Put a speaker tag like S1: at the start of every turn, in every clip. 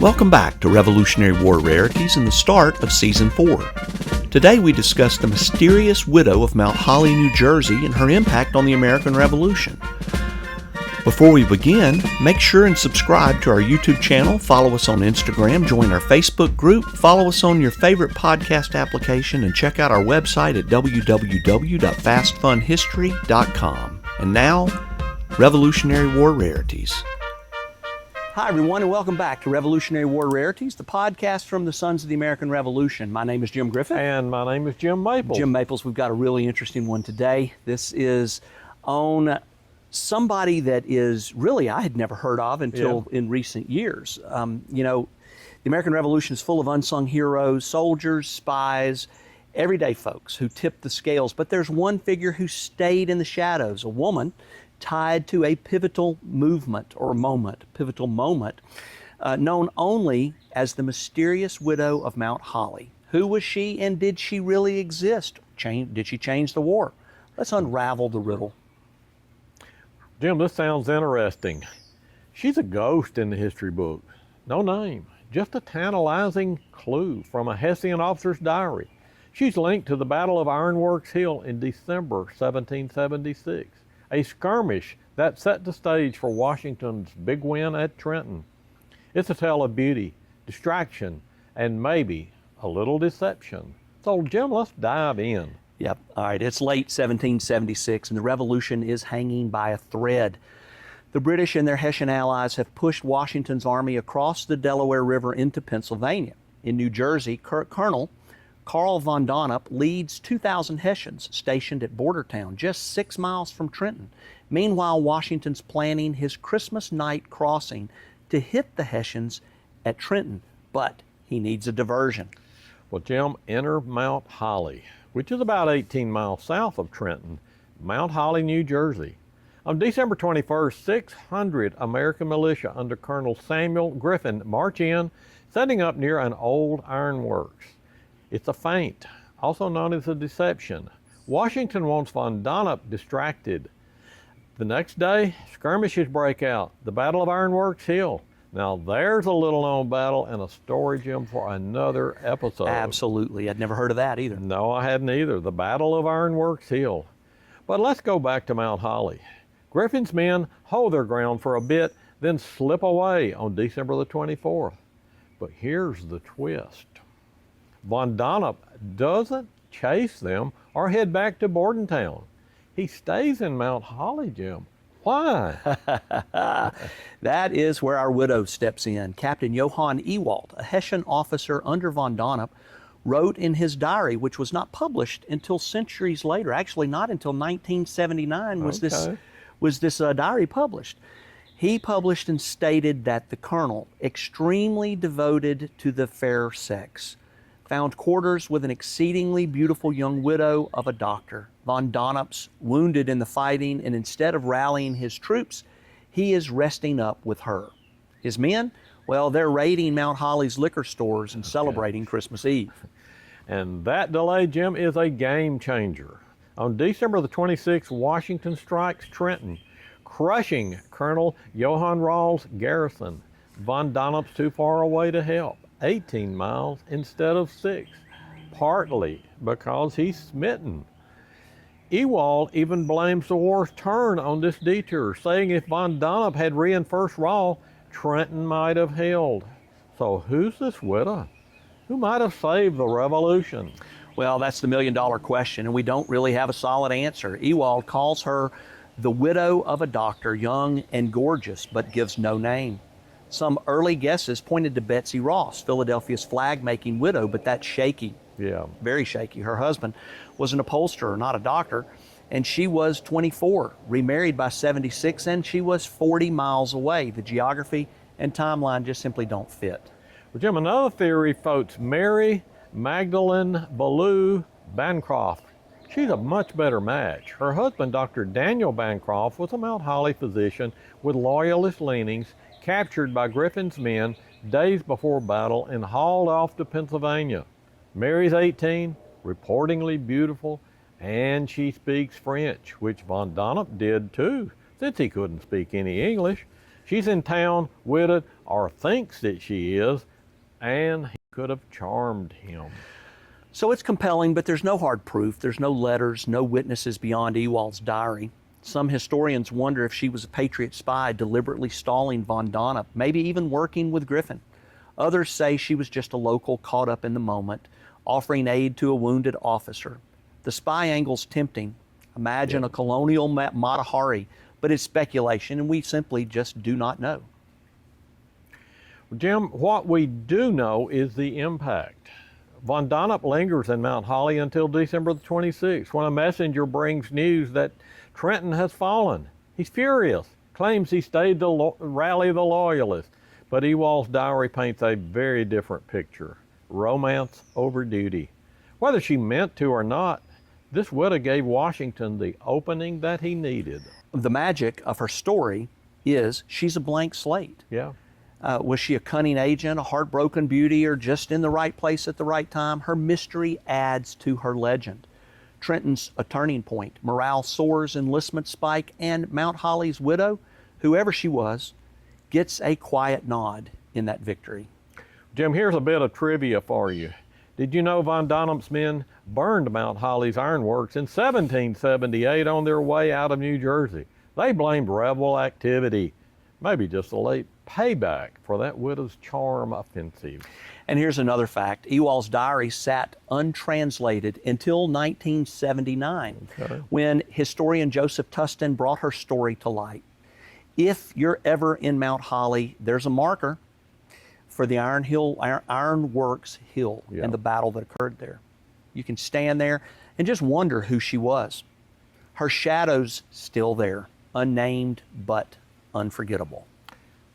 S1: Welcome back to Revolutionary War Rarities and the start of Season 4. Today we discuss the mysterious widow of Mount Holly, New Jersey and her impact on the American Revolution. Before we begin, make sure and subscribe to our YouTube channel, follow us on Instagram, join our Facebook group, follow us on your favorite podcast application, and check out our website at www.fastfunhistory.com. And now, Revolutionary War Rarities. Hi, everyone, and welcome back to Revolutionary War Rarities, the podcast from the Sons of the American Revolution. My name is Jim Griffith.
S2: And my name is Jim Maples.
S1: Jim Maples, we've got a really interesting one today. This is on somebody that is really I had never heard of until in recent years. The American Revolution is full of unsung heroes, soldiers, spies, everyday folks who tipped the scales. But there's one figure who stayed in the shadows, a woman tied to a pivotal moment, known only as the mysterious widow of Mount Holly. Who was she, and did she really exist? Did she change the war? Let's unravel the riddle.
S2: Jim, this sounds interesting. She's a ghost in the history books. No name, just a tantalizing clue from a Hessian officer's diary. She's linked to the Battle of Ironworks Hill in December 1776. A skirmish that set the so for Washington's big win at Trenton. It's a tale of beauty, distraction, and maybe a little deception. So, Jim, let's dive in.
S1: Yep. All right. It's late 1776, and the Revolution is hanging by a thread. The British and their Hessian allies have pushed Washington's army across the Delaware River into Pennsylvania. In New Jersey, Colonel Carl von Donop leads 2,000 Hessians stationed at Bordertown, just 6 miles from Trenton. Meanwhile, Washington's planning his Christmas night crossing to hit the Hessians at Trenton, but he needs a diversion.
S2: Well, Jim, enter Mount Holly, which is about 18 miles south of Trenton, Mount Holly, New Jersey. On December 21st, 600 American militia under Colonel Samuel Griffin march in, setting up near an old ironworks. It's a feint, also known as a deception. Washington wants von Donop distracted. The next day, skirmishes break out, the Battle of Ironworks Hill. Now there's a little-known battle and a story, Jim, for another episode.
S1: Absolutely. I'd never heard of that either.
S2: No, I hadn't either. The Battle of Ironworks Hill. But let's go back to Mount Holly. Griffin's men hold their ground for a bit, then slip away on December the 24th. But here's the twist. Von Donop doesn't chase them or head back to Bordentown. He stays in Mount Holly, Jim. Why?
S1: That is where our widow steps in. Captain Johann Ewald, a Hessian officer under von Donop, wrote in his diary, which was not published until centuries later. Actually, not until 1979 was this diary published. He published and stated that the colonel, extremely devoted to the fair sex, found quarters with an exceedingly beautiful young widow of a doctor. Von Donop's wounded in the fighting, and instead of rallying his troops, he is resting up with her. His men, well, they're raiding Mount Holly's liquor stores and celebrating Christmas Eve.
S2: And that delay, Jim, is a game changer. On December the 26th, Washington strikes Trenton, crushing Colonel Johann Rahl's garrison. Von Donop's too far away to help. 18 miles instead of 6, partly because he's smitten. Ewald even blames the war's turn on this detour, saying if von Donop had reinforced Rahl, Trenton might have held. So who's this widow? Who might have saved the revolution?
S1: Well, that's the million-dollar question, and we don't really have a solid answer. Ewald calls her the widow of a doctor, young and gorgeous, but gives no name. Some early guesses pointed to Betsy Ross, Philadelphia's flag-making widow, but that's shaky.
S2: Yeah.
S1: Very shaky. Her husband was an upholsterer, not a doctor, and she was 24, remarried by 76, and she was 40 miles away. The geography and timeline just simply don't fit.
S2: Well, Jim, another theory floats Mary Magdalene Ballou Bancroft. She's a much better match. Her husband, Dr. Daniel Bancroft, was a Mount Holly physician with loyalist leanings, captured by Griffin's men days before battle and hauled off to Pennsylvania. Mary's 18, reportingly beautiful, and she speaks French, which von Donop did too, since he couldn't speak any English. She's in town, widowed, or thinks that she is, and he could have charmed him.
S1: So it's compelling, but there's no hard proof. There's no letters, no witnesses beyond Ewald's diary. Some historians wonder if she was a Patriot spy deliberately stalling von Donop, maybe even working with Griffin. Others say she was just a local caught up in the moment, offering aid to a wounded officer. The spy angle's tempting. Imagine a colonial Mata Hari, but it's speculation, and we simply just do not know.
S2: Jim, what we do know is the impact. Von Donop lingers in Mount Holly until December the 26th, when a messenger brings news that Trenton has fallen. He's furious, claims he stayed to rally the Loyalists, but Ewald's diary paints a very different picture. Romance over duty. Whether she meant to or not, this widow gave Washington the opening that he needed.
S1: The magic of her story is she's a blank slate.
S2: Yeah.
S1: Was she a cunning agent, a heartbroken beauty, or just in the right place at the right time? Her mystery adds to her legend. Trenton's a turning point. Morale soars, enlistment spike, and Mount Holly's widow, whoever she was, gets a quiet nod in that victory.
S2: Jim, here's a bit of trivia for you. Did you know von Donop's men burned Mount Holly's ironworks in 1778 on their way out of New Jersey? They blamed rebel activity, maybe just a late payback for that widow's charm offensive.
S1: And here's another fact. Ewald's diary sat untranslated until 1979, when historian Joseph Tustin brought her story to light. If you're ever in Mount Holly, there's a marker for the Ironworks Hill and the battle that occurred there. You can stand there and just wonder who she was. Her shadow's still there, unnamed but unforgettable.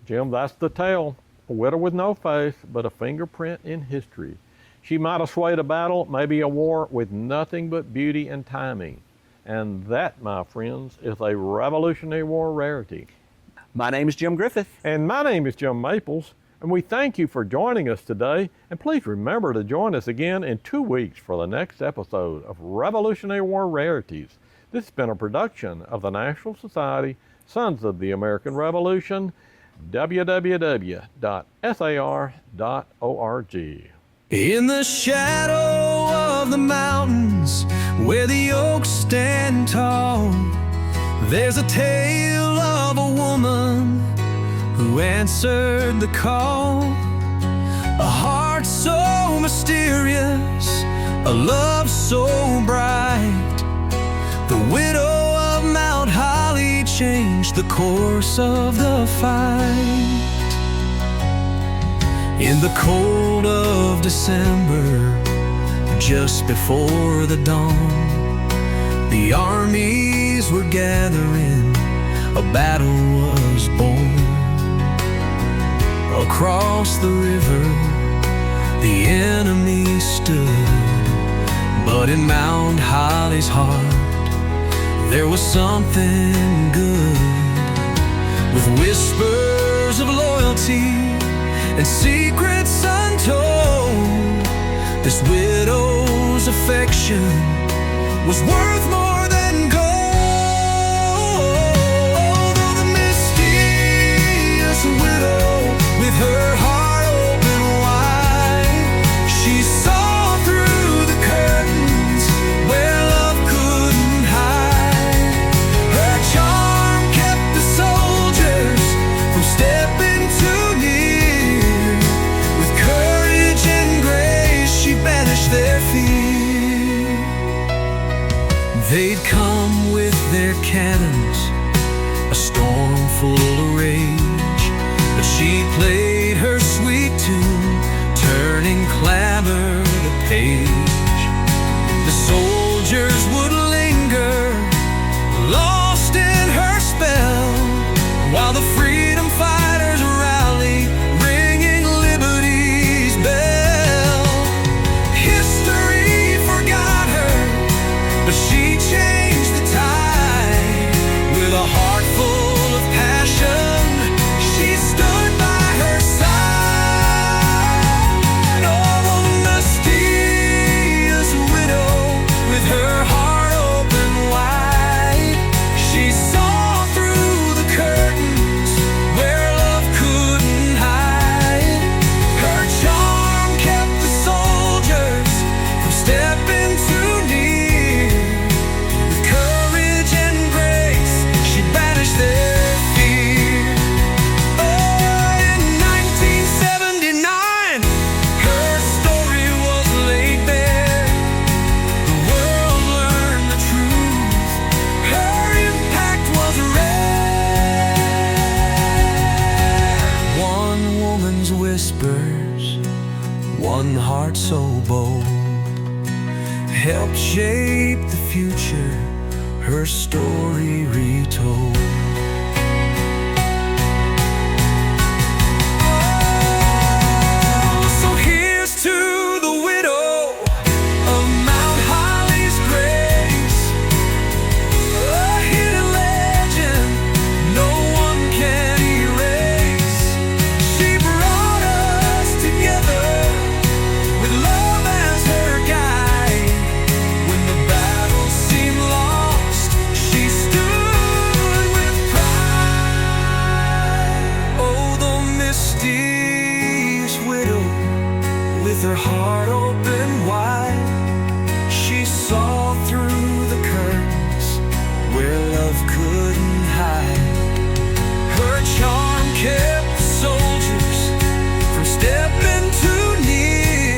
S2: Jim, that's the tale. A widow with no face, but a fingerprint in history. She might have swayed a battle, maybe a war, with nothing but beauty and timing. And that, my friends, is a Revolutionary War rarity.
S1: My name is Jim Griffith.
S2: And my name is Jim Maples. And we thank you for joining us today. And please remember to join us again in 2 weeks for the next episode of Revolutionary War Rarities. This has been a production of the National Society, Sons of the American Revolution, www.sar.org.
S3: In the shadow of the mountains, where the oaks stand tall, there's a tale of a woman who answered the call. A heart so mysterious, a love so bright. The widow of Mount Holly changed the course of the fight. In the cold of December, just before the dawn, the armies were gathering, a battle was born. Across the river, the enemy stood, but in Mount Holly's heart, there was something good. With whispers of loyalty and secrets untold, this widow's affection was worth more than gold. Though the mysterious widow, with her heart open wide, she saw through the curtains where love couldn't hide. Her charm kept the soldiers from stepping too near. With courage and grace, she banished their fear. They one heart so bold helped shape the future, her story retold. So here's to the widow of Mount Holly's grace, a hidden legend no one can erase. She brought us together with love as her guide. When the battle seemed lost, she stood with pride. Oh, the mysterious widow, with her heart open wide, she saw through